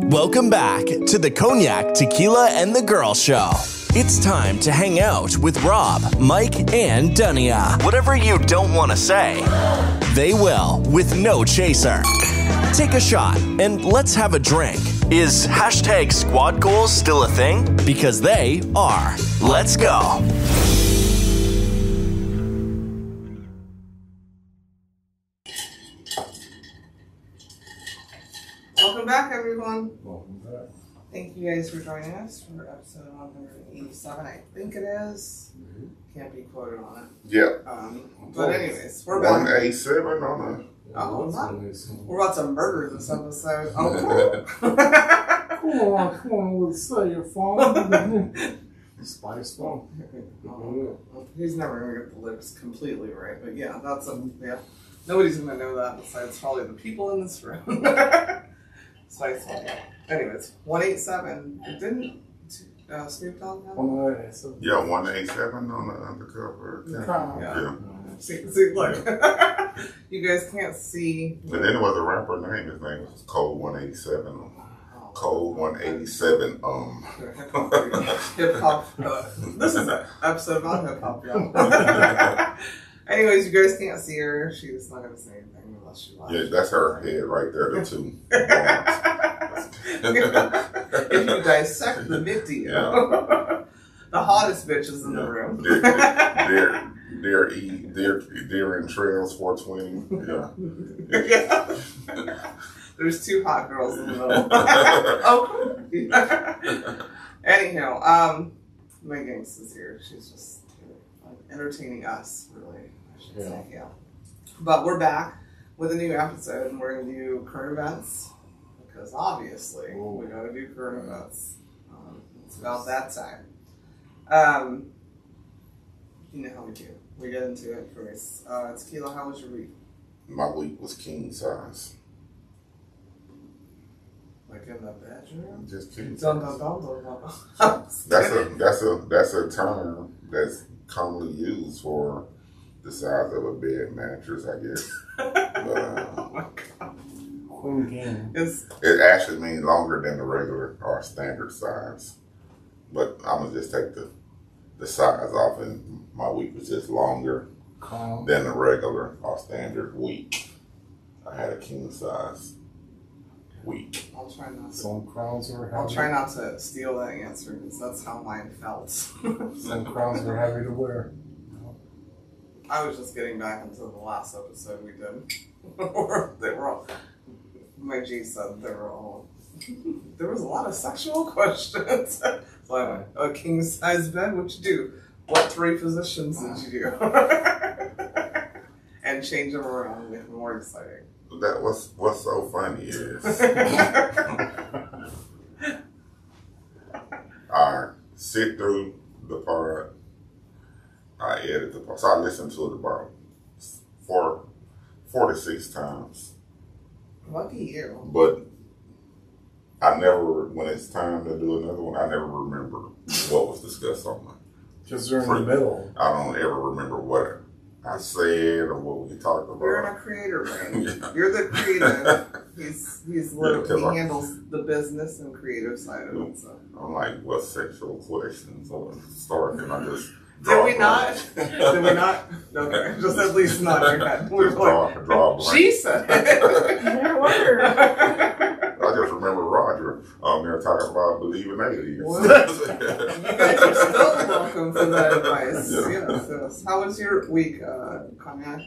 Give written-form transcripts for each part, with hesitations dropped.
Welcome back to the Cognac, Tequila, and the Girl Show. It's time to hang out with Rob, Mike, and Dunia. Whatever you don't want to say, they will with no chaser. Take a shot and let's have a drink. Is hashtag squad goals still a thing? Because they are. Let's go. Welcome back, everyone. Welcome back. Thank you guys for joining us for episode 187, I think it is. Can't be quoted on it. Yeah. But anyways, we're back. 187 on We're about to murder this episode. Oh, Come on, let's say your phone. Spice phone. He's never going to get the lips completely right, but yeah, yeah. Nobody's going to know that besides probably the people in this room. Spice phone. Anyways, 187. Didn't Snoop Dogg have it? Yeah, 187 on the undercover. Yeah. See, look. You guys can't see. But then it was a rapper name. His name was Code 187. Code 187. Hip hop. This is an episode about hip hop, y'all. Anyways, you guys can't see her. She's not gonna say anything unless she lies. Yeah, that's her head right there. The two. If you dissect the video, the hottest bitches in the room. They're in Trails 420. Yeah. There's two hot girls in the middle. Anyhow, my gangsta's here. She's just entertaining us, really, I should say. Yeah. But we're back with a new episode, and we're going to do current events, because obviously we got to do current events. It's about that time. You know how we do. We get into it first. Tequila, how was your week? My week was king size. Like in the bedroom? Just king size. Dun, dun, dun, dun, dun. That's a term that's commonly used for the size of a bed mattress, I guess. Oh my god. It actually means longer than the regular or standard size. But I'm gonna just take the size off, and my week was just longer than the regular or standard week. I had a king size week. I'll try not to. Some crowns were heavy. I'll try not to steal that answer, because that's how mine felt. Some crowns were heavy to wear. I was just getting back into the last episode we did. They were all, my G said they were all, there was a lot of sexual questions. So I went, a king size bed, what'd you do? What 3 positions did you do? And change them around, make them more exciting. That was what's so funny is I sit through the part, I edit the part, so I listen to it about 4 to 6 times. Lucky you. But I never, when it's time to do another one, I never remember what was discussed on mine. Because you're in the middle. I don't ever remember what I said or what we talked about. You're in a creator brain. Yeah. You're the creative. He's literally, he handles the business and creative side of it. So. I'm like, what sexual questions or start, and I just Did we not? Did we not? Okay, just at least not in your head. We draw she said it. There were. I just remember Roger there talking about believing aliens. You guys are still welcome for that advice. Yes. How was your week, Cognac?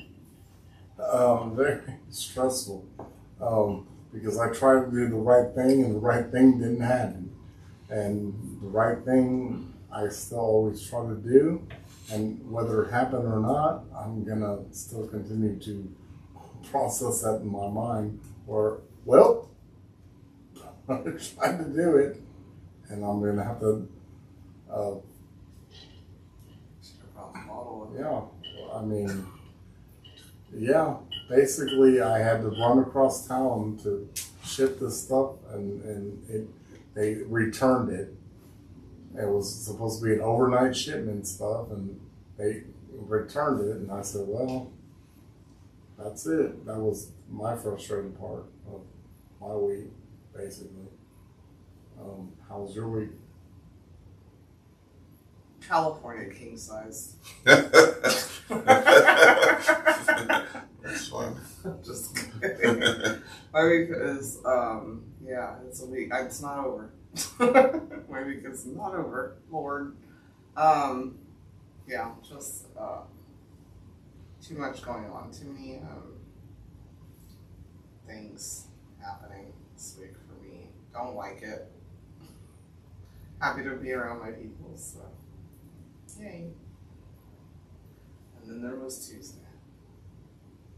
Very stressful. Because I tried to do the right thing, and the right thing didn't happen. And the right thing I still always try to do, and whether it happened or not, I'm gonna still continue to process that in my mind. Or, well, I'm trying to do it, and I'm gonna have to. Basically, I had to run across town to ship this stuff, and they returned it. It was supposed to be an overnight shipment stuff, and they returned it, and I said, well, that's it. That was my frustrating part of my week, basically. How was your week? California king size. That's funny. Just kidding. My week is, yeah, it's a week. It's not over. My week is not over, Lord. Yeah, just too much going on. Too many things happening this week for me. Don't like it. Happy to be around my people, so yay. And then there was Tuesday.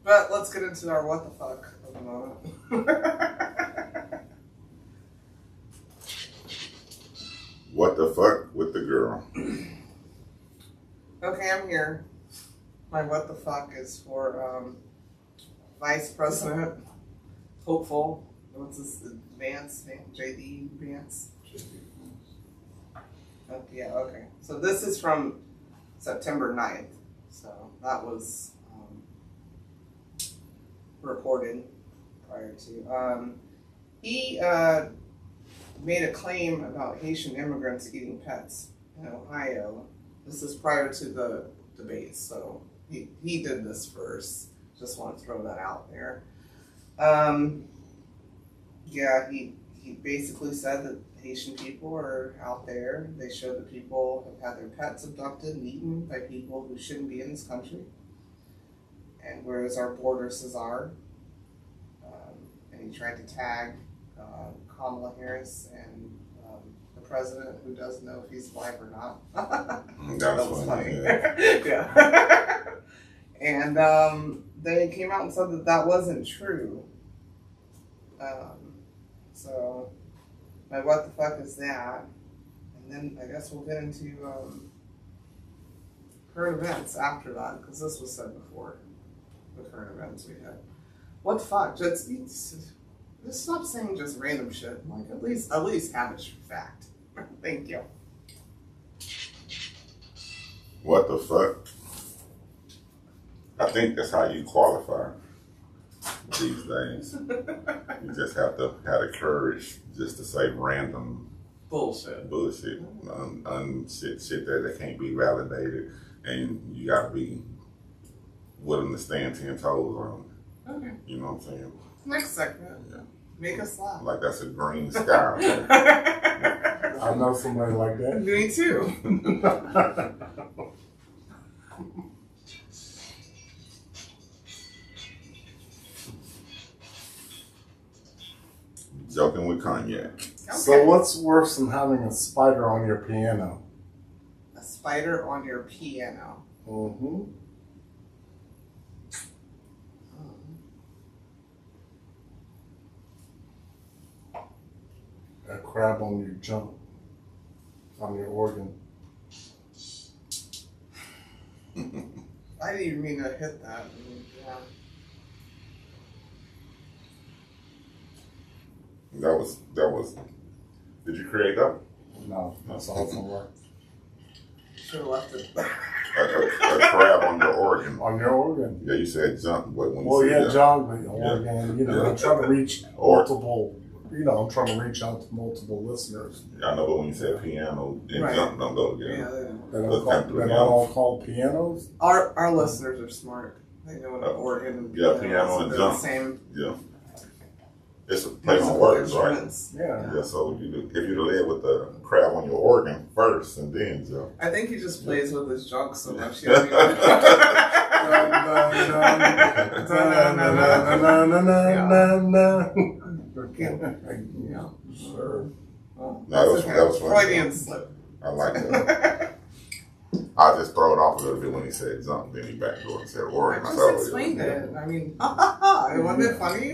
But let's get into our what the fuck of the moment. What the fuck with the girl? Okay, I'm here. My what the fuck is for Vice President, hopeful. What's this? Vance? JD Vance? Oh, yeah, okay. So this is from September 9th. So that was reported prior to. He made a claim about Haitian immigrants eating pets in Ohio. This is prior to the debate, so he did this first. Just want to throw that out there. Yeah, he basically said that Haitian people are out there. They show that people have had their pets abducted and eaten by people who shouldn't be in this country. And whereas our borders are. And he tried to tag Kamala Harris and the president, who doesn't know if he's alive or not. That was funny. Yeah. And they came out and said that that wasn't true. So, my what the fuck is that? And then I guess we'll get into current events after that, because this was said before the current events we had. What the fuck? Just stop saying just random shit. Like at least have a fact. Thank you. What the fuck? I think that's how you qualify these days. You just have to have the courage just to say random bullshit, shit that can't be validated, and you got to be willing to stand 10 toes on it. Okay. You know what I'm saying? Next segment. Yeah. Make us laugh. Like that's a green sky. I know somebody like that. Me too. Joking with Cognac. Okay. So what's worse than having a spider on your piano? A spider on your piano. Mm-hmm. A crab on your junk, on your organ. I didn't even mean to hit that. Yeah. That was. Did you create that? No, that's awesome work. Should have left it. A crab on your organ. On your organ. Yeah, you said junk, but when Well, you said junk, but organ. You know, I'm trying to reach multiple. You know, I'm trying to reach out to multiple listeners. I know, but when you said piano, and junk don't go together. Yeah, they're not all called pianos. Our listeners are smart. They know what an organ and piano and junk. Same. Yeah. It's a place of words, right? Yeah. Yeah, so if you led with the crab on your organ first and then jump. I think he just plays with his junk so much. Yeah, sure. Well, No, that was Freudian slip. I like that. I just throw it off a little bit when he said jump, then he backdoored and said organ. I just explained it. I mean, wasn't it funny?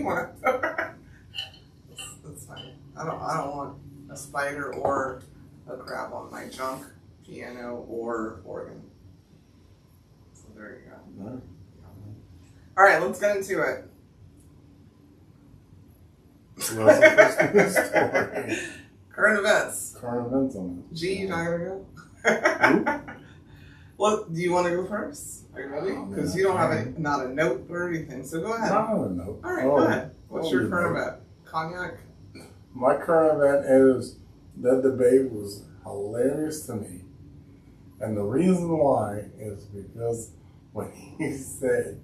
That's funny. I don't want a spider or a crab on my junk, piano, or organ. So there you go. No. All right, let's get into it. Current events. Current events on it. G, you not gonna go? Well, do you want to go first? Are you ready? Because you don't have not a note or anything, so go ahead. Not a note. All right, go ahead. What's your current event? Cognac? My current event is That debate was hilarious to me. And the reason why is because when he said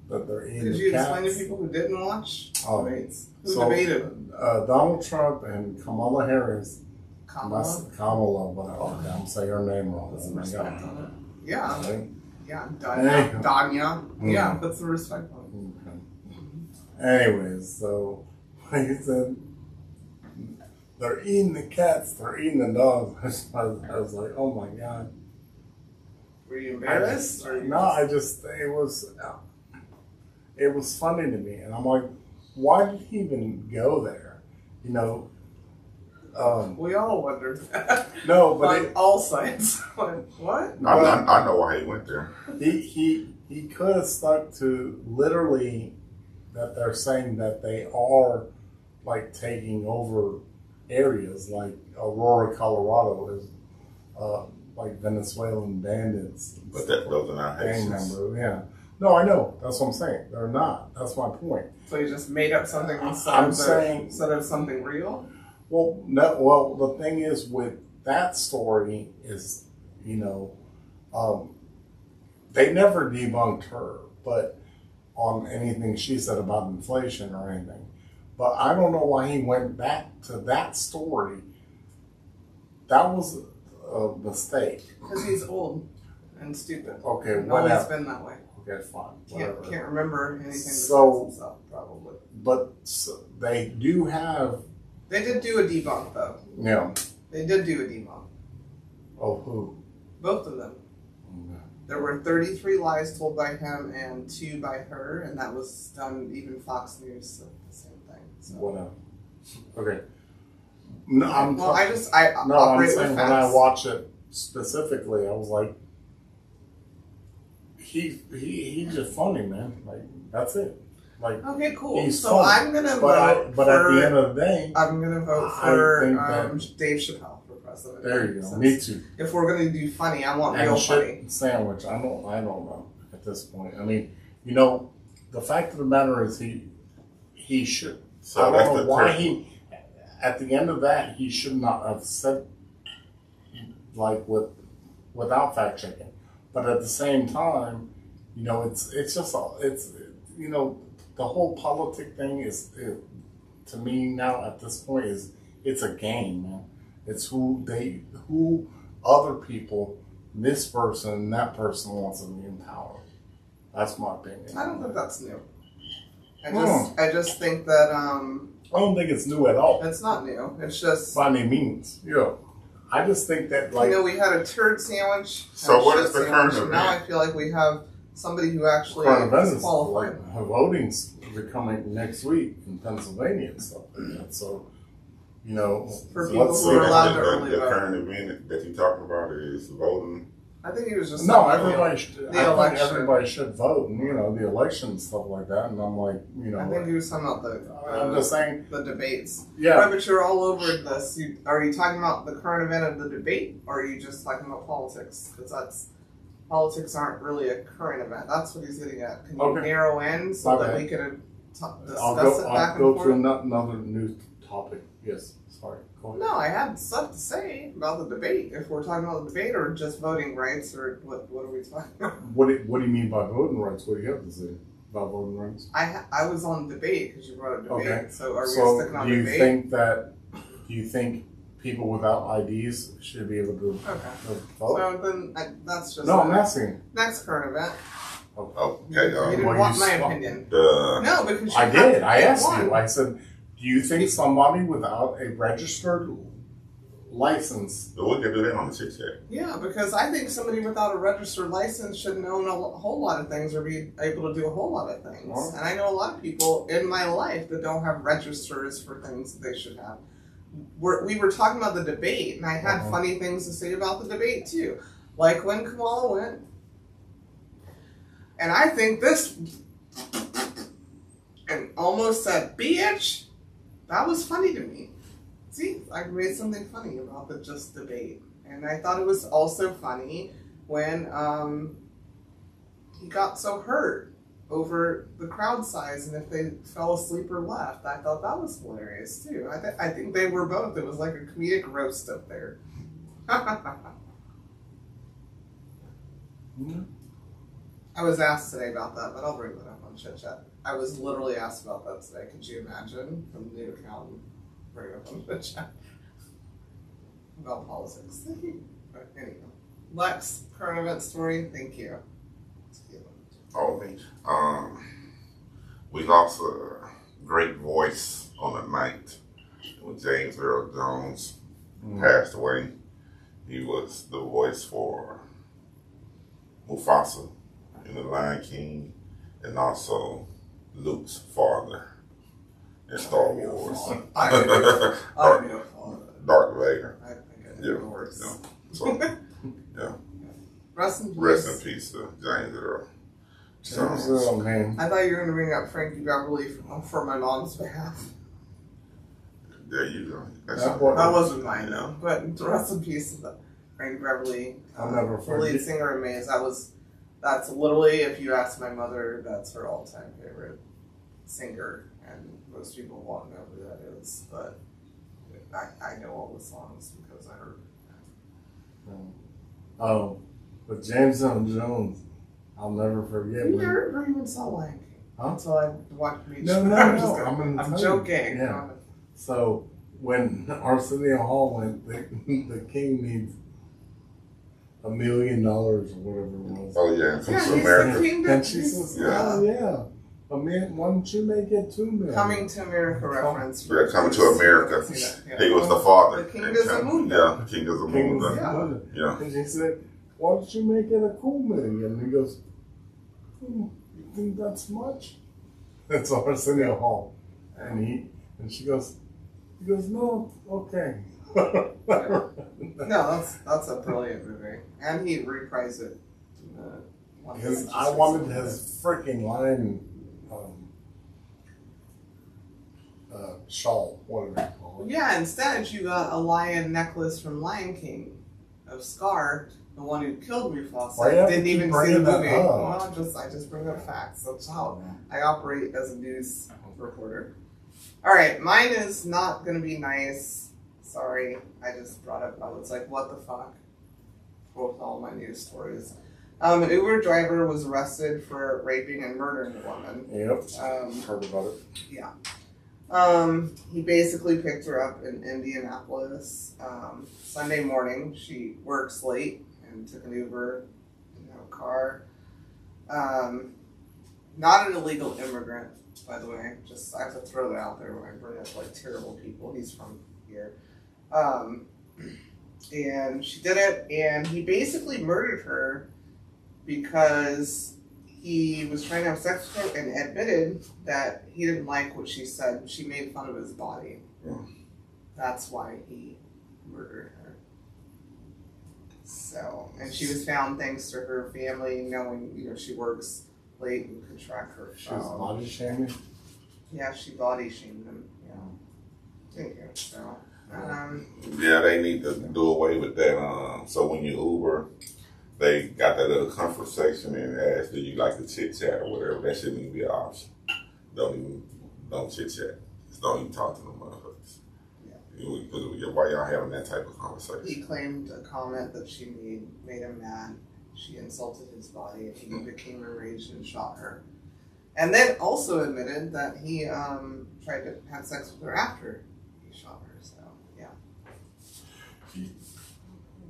that they're eating Could you cats, explain to people who didn't watch debates? Who so, debated? Donald Trump and Kamala Harris. Kamala, whatever. Okay, I'm saying her name wrong. Put some respect on it. Yeah. Right? Yeah, Danya. Yeah, put some respect on it. Anyways, so when he said they're eating the cats, they're eating the dogs, I was like, oh my God. Were you embarrassed? It was funny to me. And I'm like, why did he even go there? You know, we all wondered. No, but on all sides. What? I know why he went there. He could have stuck to literally that they're saying that they are like taking over areas like Aurora, Colorado is like Venezuelan bandits. But those are not Haitians. Yeah. No, I know. That's what I'm saying. They're not. That's my point. So you just made up something instead of something real? Well, no. Well, the thing is with that story is, you know, they never debunked her, but on anything she said about inflation or anything. But I don't know why he went back to that story. That was a mistake. Because he's old and stupid. Okay, and always been that way. Okay, fine. Can't remember anything besides himself, probably. But they do have... They did do a debunk, though. Yeah. They did do a debunk. Oh, who? Both of them. Okay. There were 33 lies told by him and 2 by her, and that was done, even Fox News said the same thing. So. Whatever. Okay. No, I'm saying when I watch it specifically, I was like, he's just funny, man. Like, that's it. Like, okay, cool. So funny. I'm gonna vote. But at the end of the day, I'm gonna vote for Dave Chappelle for president. There you go. Me too. If we're gonna do funny, I want real funny. Sandwich. I don't know at this point. I mean, you know, the fact of the matter is he should. So I don't know why he. At the end of that, he should not have said without fact checking. But at the same time, you know, it's you know, the whole politic thing is to me now at this point it's a game, man. It's who other people, this person and that person wants to be in power. That's my opinion. I don't think that's new. I just think that I don't think it's new at all. It's not new. It's just by any means. Yeah. I just think that, like, you know, we had a turd sandwich. So what is the current event? Now I feel like we have somebody who actually is qualified. Like, voting's becoming next week in Pennsylvania and stuff like that. So, you know, for people who are allowed to early vote. The current event that you're talking about is voting. I think he was just everybody should vote, and you know, the election and stuff like that. And I'm like, you know, I think he was talking about I'm just saying the debates. Yeah, right, but you're all over this. Are you talking about the current event of the debate, or are you just talking about politics? Because politics aren't really a current event. That's what he's getting at. Can you narrow in so that we can discuss it back and forth? I'll go to another new topic. Yes, sorry. No, I had stuff to say about the debate. If we're talking about the debate or just voting rights, or what are we talking about? What do you mean by voting rights? What do you have to say about voting rights? I was on debate because you brought up debate. Okay. So are we sticking on debate? Do you think people without IDs should be able to vote? So then that's just I'm asking. Next current event. Okay. You didn't want my opinion. No, because I did. I asked you. I said, do you think somebody without a registered license... We can do that on the chit chat. Yeah, because I think somebody without a registered license should know a whole lot of things or be able to do a whole lot of things. Well, and I know a lot of people in my life that don't have registers for things that they should have. We were talking about the debate, and I had funny things to say about the debate, too. Like when Kamala went, and I think this... and almost said, bitch... That was funny to me. See, I made something funny about the just debate. And I thought it was also funny when he got so hurt over the crowd size and if they fell asleep or left. I thought that was hilarious too. I think they were both. It was like a comedic roast up there. I was asked today about that, but I'll bring that up on Chit Chat. I was literally asked about that today. Could you imagine from the new account bring it up on Chit Chat about politics? But anyway, Lex, current event story. Thank you. Oh, we lost a great voice on the night when James Earl Jones passed away. He was the voice for Mufasa in The Lion King and also Luke's father in Star Wars. Darth Vader. So, yeah. Rest in peace. Rest in peace to James Earl. Man. I thought you were going to bring up Frankie Beverly for my mom's behalf. There you go. That wasn't mine though. But rest in peace to Frankie Beverly, I'll never the lead singer in Maze. That's literally, if you ask my mother, that's her all-time favorite singer, and most people won't know who that is. But I know all the songs because I heard them. Oh, but James Earl Jones, I'll never forget. You never even saw Lion King until I watched Beach. No. I'm joking. Yeah. So when Arsenio Hall went, the king needs $1 million or whatever it was. Oh yeah, from America. And she says, "Oh yeah, why don't you make it $2 million?" Coming to America reference. Yeah, Coming to America. He was the father. The King is a moon. Yeah, the King is a moon. Yeah. And she said, "Why don't you make it a cool million?" And he goes, "You think that's much?" That's Arsenio Hall, and she goes, "No, okay." No, that's a brilliant movie, and he reprised it. I wanted his freaking lion shawl, whatever you call it. Yeah, instead you got a lion necklace from Lion King of Scar, the one who killed Mufasa. Didn't even see the movie. Well, I just bring up facts. That's how I operate as a news reporter. All right, mine is not going to be nice. Sorry, I just brought up. I was like, what the fuck? With all my news stories. An Uber driver was arrested for raping and murdering a woman. Yep. Heard about it. Yeah. He basically picked her up in Indianapolis Sunday morning. She works late and took an Uber, car. Not an illegal immigrant, by the way. Just I have to throw that out there when I bring up like terrible people. He's from here. And she did it, and he basically murdered her because he was trying to have sex with her and admitted that he didn't like what she said. She made fun of his body. That's why he murdered her. So, and she was found thanks to her family knowing, she works late and could track her phone. She was body shaming? Yeah, she body shamed him. Yeah. Thank you. So, yeah, they need to do away with that. So when you Uber, they got that little conversation and ask, do you like to chit chat or whatever? That shouldn't even be an option. Don't chit chat. Just don't even talk to them motherfuckers. Yeah. Why y'all having that type of conversation? He claimed a comment that she made him mad. She insulted his body and he became enraged and shot her. And then also admitted that he tried to have sex with her after he shot her. So yeah.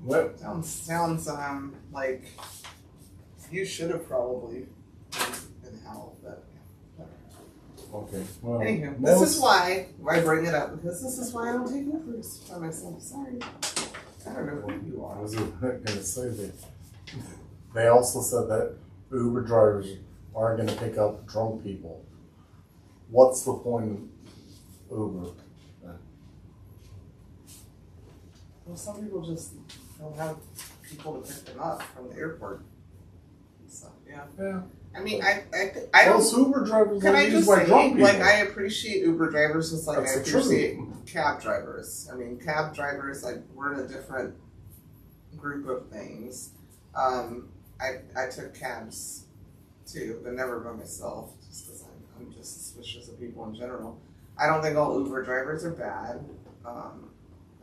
What? Sounds like you should have probably been in hell, but yeah. Okay. Well, anywho, this is why I bring it up, because this is why I don't take Ubers by myself. Sorry. I don't know who you are. I was going to say that. They also said that Uber drivers aren't going to pick up drunk people. What's the point of Uber? Well, some people just don't have people to pick them up from the airport. So, yeah. I mean, I don't. Most Uber drivers can are I just by say, drunk people. like, I appreciate Uber drivers just like That's I appreciate cab drivers. I mean, cab drivers, like, we're in a different group of things. I took cabs too, but never by myself, just because I'm just suspicious of people in general. I don't think all Uber drivers are bad.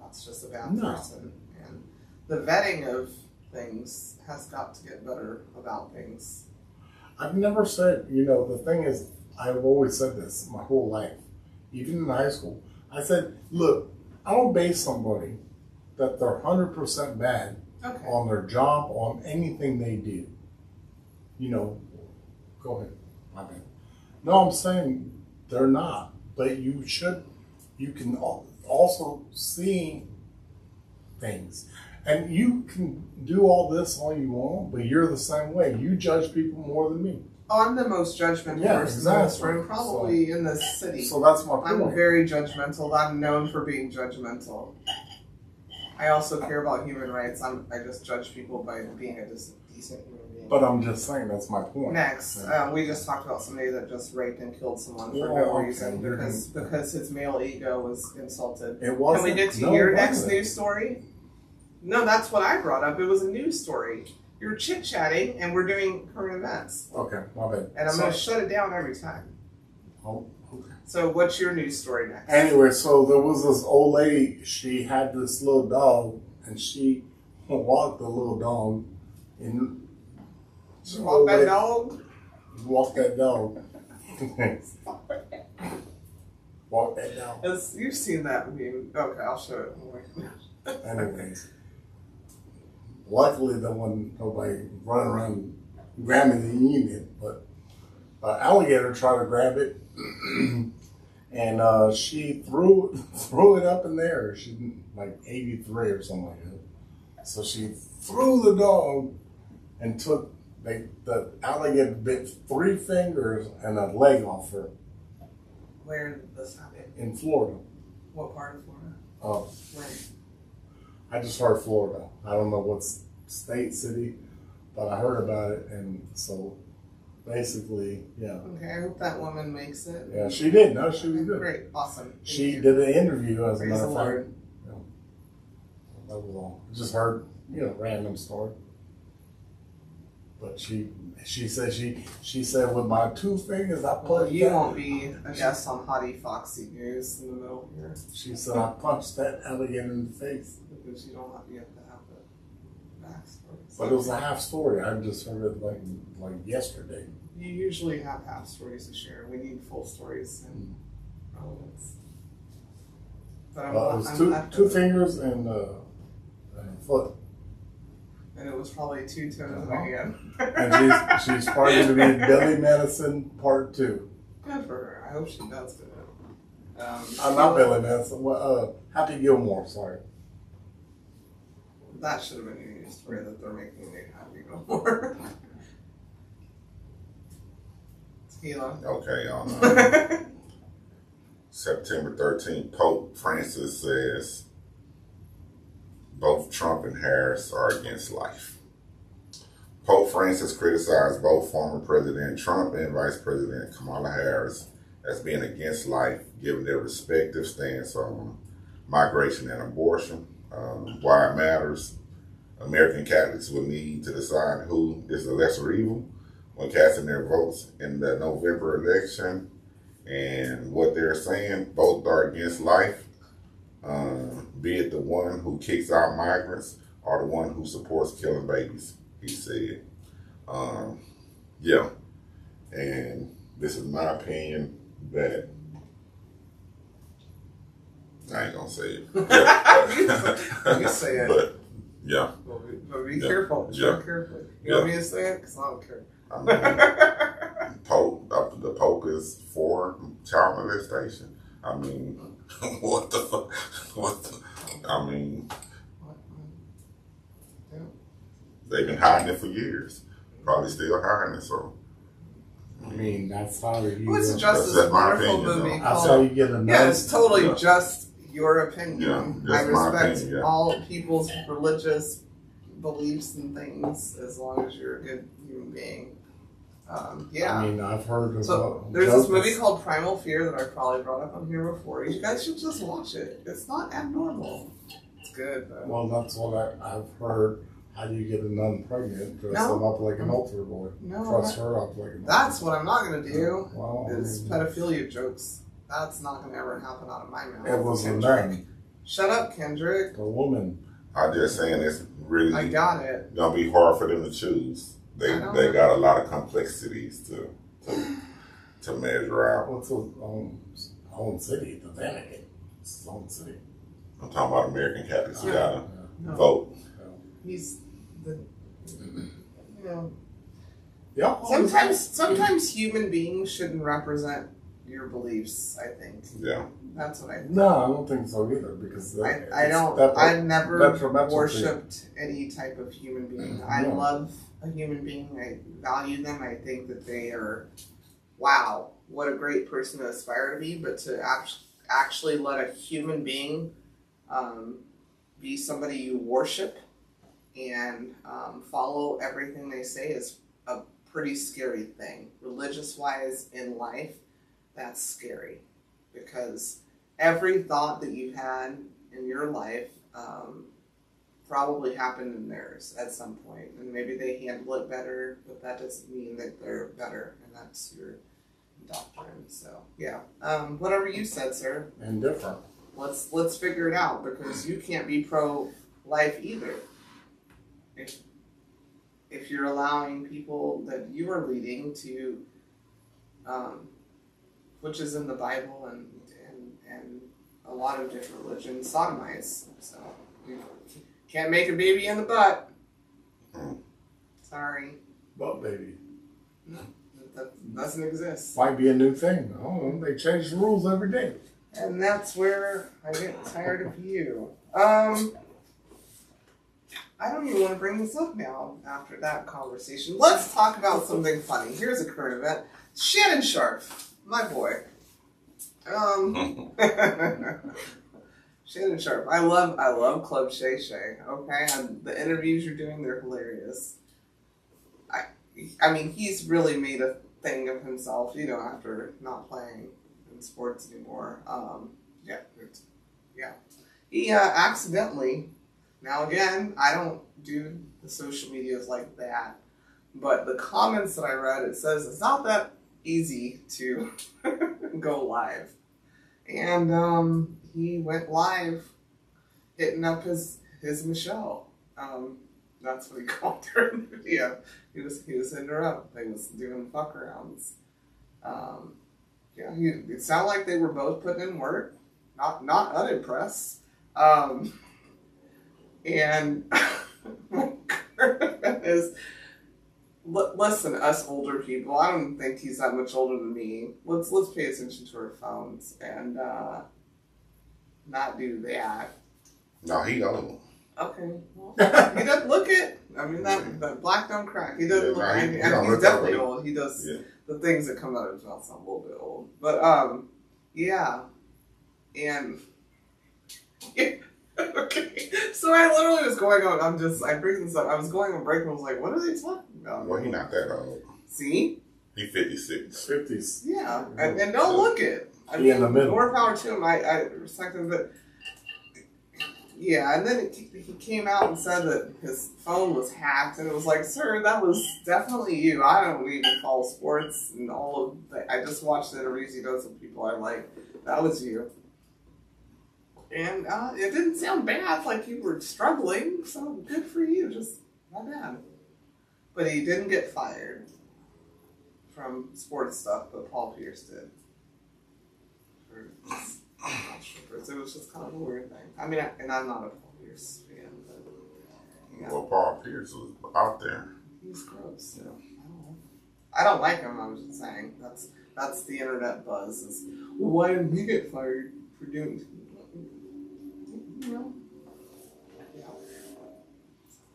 That's just a bad person. And the vetting of things has got to get better about things. I've never said, the thing is, I've always said this my whole life, even in high school. I said, look, I don't base somebody that they're 100% bad on their job, on anything they do. Go ahead, my bad. No, I'm saying they're not, but you can also see things. And you can do all this all you want, but you're the same way. You judge people more than me. Oh, I'm the most judgmental person in this room, probably in this city. So that's my point. I'm very judgmental. I'm known for being judgmental. I also care about human rights. I just judge people by being a decent human being. But I'm just saying that's my point. Next, we just talked about somebody that just raped and killed someone for no reason because his male ego was insulted. It wasn't. Can we get to your next news story? No, that's what I brought up. It was a news story. You're chit-chatting, and we're doing current events. Okay, my bad. And I'm going to shut it down every time. Oh, okay. So what's your news story next? Anyway, so there was this old lady. She had this little dog, and she walked the little dog. Walk that dog? Walk that dog. Walk that dog. You've seen that meme. Okay, I'll show it. Anyways. Luckily, there wasn't nobody running around grabbing it and eating it, but an alligator tried to grab it, and she threw it up in there. She's like 83 or something like that. So she threw the dog and took the alligator bit 3 fingers and a leg off her. Where did this happen? In Florida. What part of Florida? When? I just heard Florida. I don't know what state, city, but I heard about it, and so basically, yeah. Okay, I hope that woman makes it. Yeah, she did. No, she was good. Great, awesome. She did an interview, as a matter of fact. Yeah. That was all. Just heard, random story. But she said with my 2 fingers I punched. You won't be a guest on Hottie Foxy News in the middle here. She said I punched that alligator in the face. Because you have to have the backstory. But it was a half story. I just heard it like yesterday. You usually have half stories to share. We need full stories and relevance. But it was two fingers and a foot. And it was probably 2 toes in the hand. And she's probably going to be Billy Madison Part 2. Good for her. I hope she does good. I'm not Billy Madison. Happy Gilmore, sorry. That should have been your news story that they're making me Happy Gilmore. Tequila. Okay, on September 13th, Pope Francis says both Trump and Harris are against life. Pope Francis criticized both former President Trump and Vice President Kamala Harris as being against life, given their respective stance on migration and abortion. Why it matters. American Catholics will need to decide who is the lesser evil when casting their votes in the November election. And what they're saying, both are against life, be it the one who kicks out migrants or the one who supports killing babies, he said. Yeah. And this is my opinion that I ain't gonna say it. You say it. But, yeah. But be careful. Yeah. Be careful. You want me to say it? Because I don't care. I mean, the Pope is for child molestation. I mean, what the fuck? I mean, they've been hiding it for years. Probably still hiding it, so. I mean, that's how you... What's just this wonderful movie called... That's how you get a... Yeah, it's totally just your opinion. Yeah, I respect opinion, yeah. all people's religious beliefs and things as long as you're a good human being. Yeah. I mean, I've heard of... So there's this movie called Primal Fear that I probably brought up on here before. You guys should just watch it. It's not abnormal. It's good, though. Well, that's what I've heard. How do you get a nun pregnant? Dress them up like an altar boy. Dress her up like an That's what I'm not going to do. Well, is pedophilia jokes. That's not going to ever happen out of my mouth. It was a nun. Shut up, Kendrick. A woman. I'm just saying it's really I got it. Gonna be hard for them to choose. They got a lot of complexities to measure out. What's his own city? The Vatican. It's his own city. I'm talking about American Catholics who gotta vote. He's the, you know. Yeah. Sometimes human beings shouldn't represent your beliefs. I think. Yeah. That's what I think. No, I don't think so either. Because I've never worshipped any type of human being. I love a human being. I value them. I think that they are, wow, what a great person to aspire to be. But to actually let a human being be somebody you worship and follow everything they say is a pretty scary thing. Religious-wise in life, that's scary. Because every thought that you've had in your life probably happened in theirs at some point. And maybe they handle it better, but that doesn't mean that they're better. And that's your doctrine. So, yeah. Whatever you said, sir. Indifferent. Let's figure it out, because you can't be pro-life either. If you're allowing people that you are leading to, which is in the Bible and a lot of different religions, sodomize. So you can't make a baby in the butt. Sorry. Butt baby. No, that doesn't exist. Might be a new thing. Oh, they change the rules every day. And that's where I get tired of you. I don't even want to bring this up now after that conversation. Let's talk about something funny. Here's a current event. Shannon Sharp, my boy. Shannon Sharp. I love Club Shay Shay. Okay, and the interviews you're doing, they're hilarious. I mean, he's really made a thing of himself, you know, after not playing in sports anymore. He accidentally. Now again, I don't do the social medias like that, but the comments that I read, it says it's not that easy to go live. And he went live hitting up his Michelle. That's what he called her in the video. He was hitting her up. They was doing fuck arounds. It sounded like they were both putting in work. Not unimpressed. And my current event is, listen, us older people, I don't think he's that much older than me. Let's pay attention to our phones and not do that. No, he don't. Okay. Well, he doesn't look it. I mean, that black don't crack. He doesn't look. He's definitely old. He does the things that come out of his mouth sound a little bit old. But yeah, and yeah. Okay, so I literally was going on. I bring this up. I was going on break and I was like, "What are they talking about?" Well, he's not that old. See, he's 56. 50s. Yeah, and don't look it. I mean, in the middle. More power to him. I respect him, but yeah. And then he came out and said that his phone was hacked, and it was like, "Sir, that was definitely you. I don't even follow sports and all of that. I just watched the interviews he does with people I like. That was you." And it didn't sound bad, like you were struggling, so good for you, just not bad. But he didn't get fired from sports stuff, but Paul Pierce did. It was just kind of a weird thing. I mean, and I'm not a Paul Pierce fan, but yeah. Well, Paul Pierce was out there. He's gross, so I don't like him, I was just saying. That's the internet buzz, is, well, why didn't he get fired for doing... Yeah.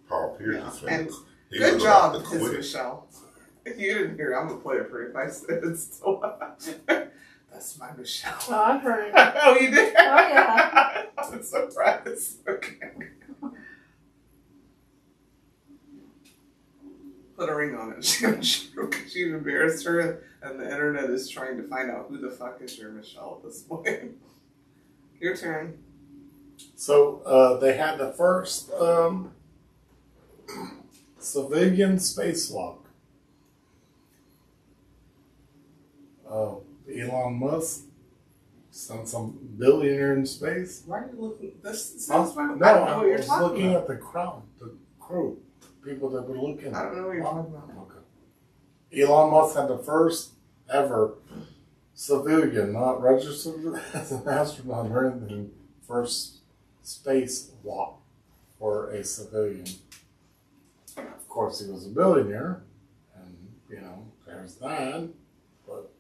Paul Pierce is and he good job, his Michelle. If you didn't hear, I'm gonna play it for you if I said it still. That's my Michelle. Oh, I've heard. Oh, you did? Oh, yeah. I'm surprised. Okay. Put a ring on it. She embarrassed her, and the internet is trying to find out who the fuck is your Michelle at this point. Your turn. So they had the first civilian spacewalk. Elon Musk sent some billionaire in space. Why are you looking? This sounds No, I don't know what you're was talking looking about. at the crowd, the crew, people that were looking. I don't know what you're talking about. Okay. Elon Musk had the first ever civilian, not registered as an astronaut or anything, first space walk for a civilian. Of course, he was a billionaire, and there's that. But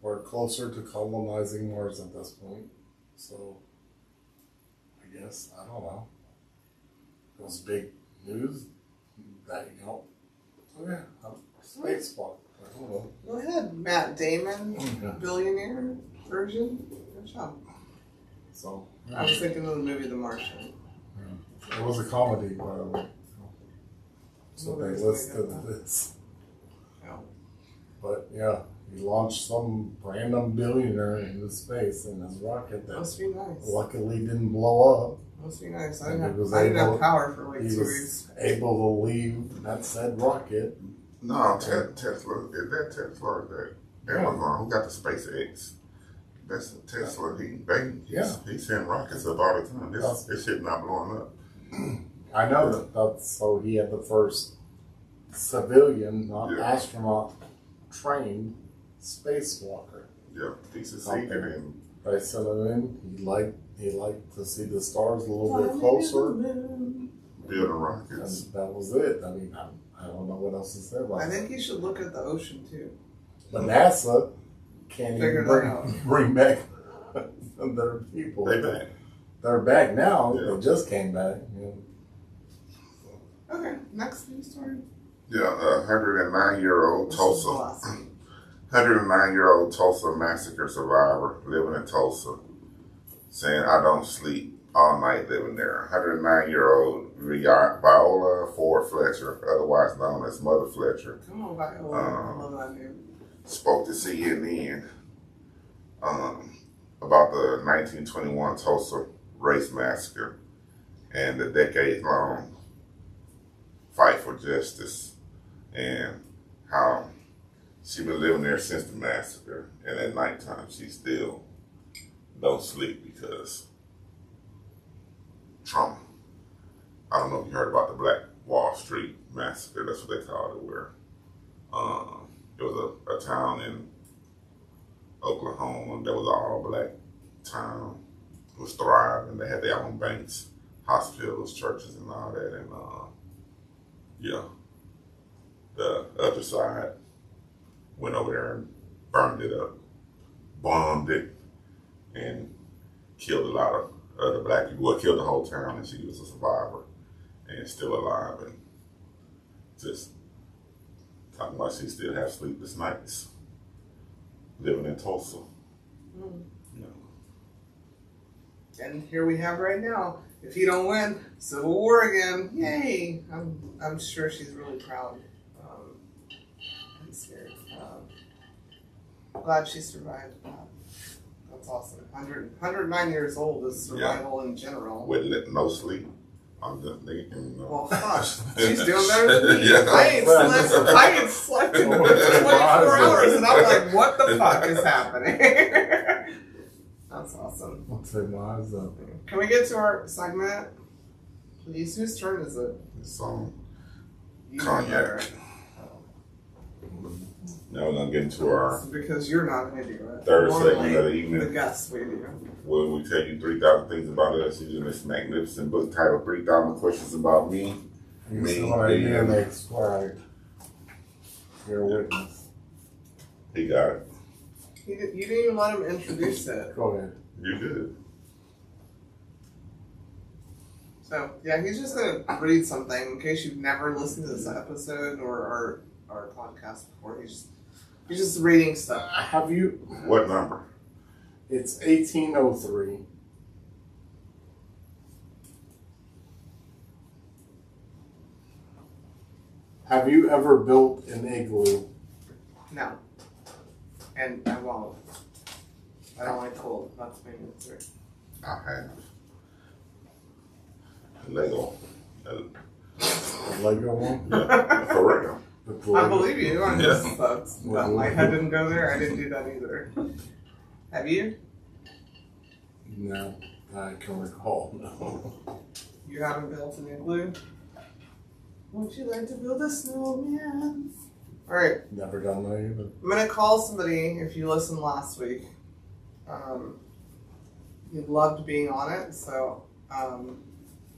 we're closer to colonizing Mars at this point, so I guess I don't know. It was big news that spacewalk. I don't know. Go ahead, Matt Damon, billionaire version. Good job. So I was thinking of the movie The Martian. It was a comedy, by the way. So they listed this. Yeah. But yeah, he launched some random billionaire into space in his rocket that Must be nice. luckily didn't blow up. Must be nice. I And didn't have power for like He 2 was weeks. able to leave that said rocket. No, Tesla. Is that Tesla or that Amazon? Who got the SpaceX? That's Tesla. He send rockets up all the time. This shit not blowing up. I know that's so he had the first civilian, not astronaut, trained spacewalker. Yeah, piece of secret and They sent him in. He liked to see the stars a little bit closer. building rockets. And that was it. I mean, I don't know what else to say about I it. think you should look at the ocean too. But NASA can't Figure even that out. bring back their people. They back. They're back now. Yeah. They just came back. Okay, next news story. Yeah, 109-year-old This is Tulsa. awesome. 109-year-old Tulsa massacre survivor living in Tulsa, saying, "I don't sleep all night living there." 109-year-old Viola Ford Fletcher, otherwise known as Mother Fletcher, Come on, Viola. I love that name. spoke to CNN about the 1921 Tulsa race massacre and the decades-long fight for justice, and how she been living there since the massacre, and at nighttime she still don't sleep because trauma. I don't know if you heard about the Black Wall Street massacre. That's what they called it, where it was a town in Oklahoma that was an all-black town. It was thriving. They had their own banks, hospitals, churches, and all that. And the other side went over there and burned it up, bombed it, and killed a lot of other black people. Well, killed the whole town, and she was a survivor and still alive, and just talking about she still has sleepless nights living in Tulsa. Mm. You know. And here we have right now. If he don't win, Civil War again. Yay! I'm sure she's really proud. I'm scared. Glad she survived that. That's awesome. 109 years old is survival in general. With no sleep. I'm just thinking, Well, fuck. She's doing better than me. Yeah. I ain't slept in 24 hours, and I'm like, what the fuck is happening? That's awesome. I'll take my eyes up. Can we get to our segment? Please, whose turn is it? It's on You Cognac. Now we're going to get into our because you're not going to do it. third Normally, segment of the evening. The guests we do. where we tell you 3,000 things about us using this magnificent book titled 3,000 Questions About Me. You see what I did next, where you're a witness. He got it. You didn't even let him introduce it. Go ahead. You good. So, yeah, he's just going to read something in case you've never listened to this episode or our podcast before. He's just reading stuff. Have you? What number? It's 1803. Have you ever built an igloo? No. And I won't. I don't like cold. That's my answer. I have. Lego. The Lego one? Yeah, for real. I believe you. I'm just, my head didn't go there. I didn't do that either. Have you? No, I can recall, no. You haven't built an igloo? Would you like to build a snowman? All right. Never done that either. I'm going to call somebody, if you listened last week. He loved being on it, so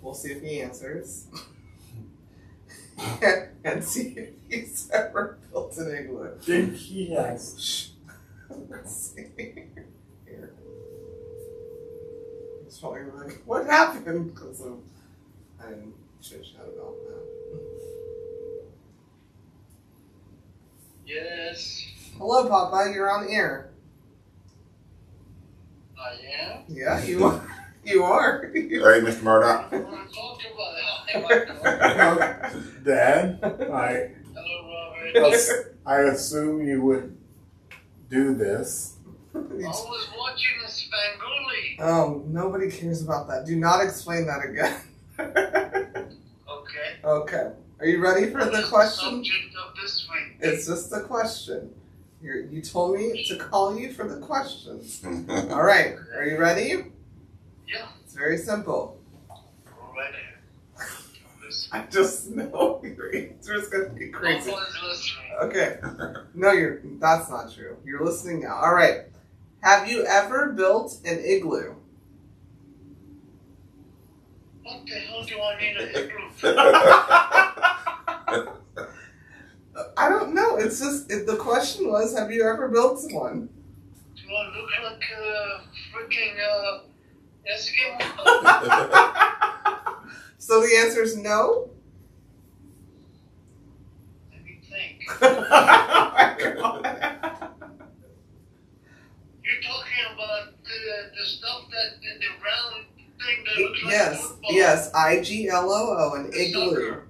we'll see if he answers. and see if he's ever built an igloo. I think he has. Shh. Let's see. Here. He's probably like, what happened? Because I didn't chit-chat about that. Yes. Hello, Papa. You're on the air. I am? Yeah, you are. You are. Hey, Mr. Murdoch. I want to talk about it. Dad, Hello, Robert. I assume you would do this. I was watching the Spangoli. Oh, nobody cares about that. Do not explain that again. Okay. Okay. Are you ready for the question? Subject of this week. It's just a question. You told me to call you for the questions. All right. Are you ready? Yeah. It's very simple. Right ahead. I just know your answer is going to be crazy. Someone's listening. Okay. No, that's not true. You're listening now. All right. Have you ever built an igloo? What the hell do I need an igloo for? I don't know. It's just, the question was, have you ever built one? Do I look like a freaking Eskimo? So the answer is no? Let me think. Oh my God. You're talking about the stuff that, the round thing that looks like Yes, football. yes, IGLOO, an The igloo. sucker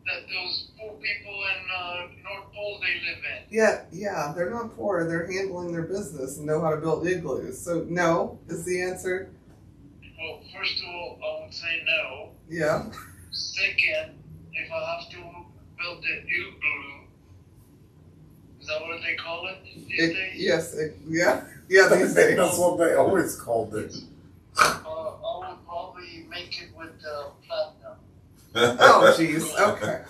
that those poor people in North Pole they live in. Yeah, they're not poor. They're handling their business and know how to build igloos. So no is the answer. Well, first of all, I would say no. Yeah. Second, if I have to build an igloo, is that what they call it these days? Yes, yeah, these days. That's what they always called it. I would probably make it with platinum. Oh, jeez.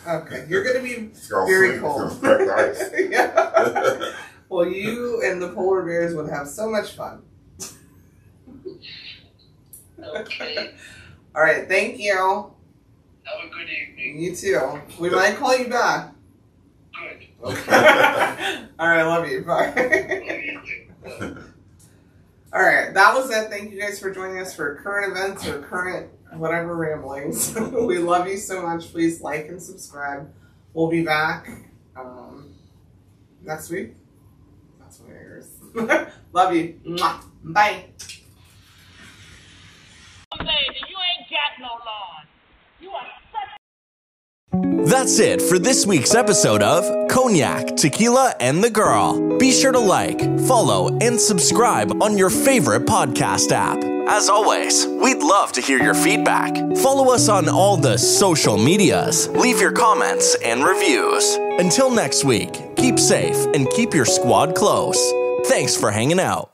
Okay. You're going to be very cold. Yeah. Well, you and the polar bears would have so much fun. Okay. All right. Thank you. Have a good evening. You too. We might call you back. Good. Okay. All right. Love you. Bye. Love you too. All right. That was it. Thank you guys for joining us for current events or current whatever ramblings. We love you so much. Please like and subscribe. We'll be back next week. That's what it is. Love you. Mwah. Bye. You ain't got no lawn. You are such. That's it for this week's episode of Cognac, Tequila, and the Girl. Be sure to like, follow, and subscribe on your favorite podcast app. As always, we'd love to hear your feedback. Follow us on all the social medias. Leave your comments and reviews. Until next week, keep safe and keep your squad close. Thanks for hanging out.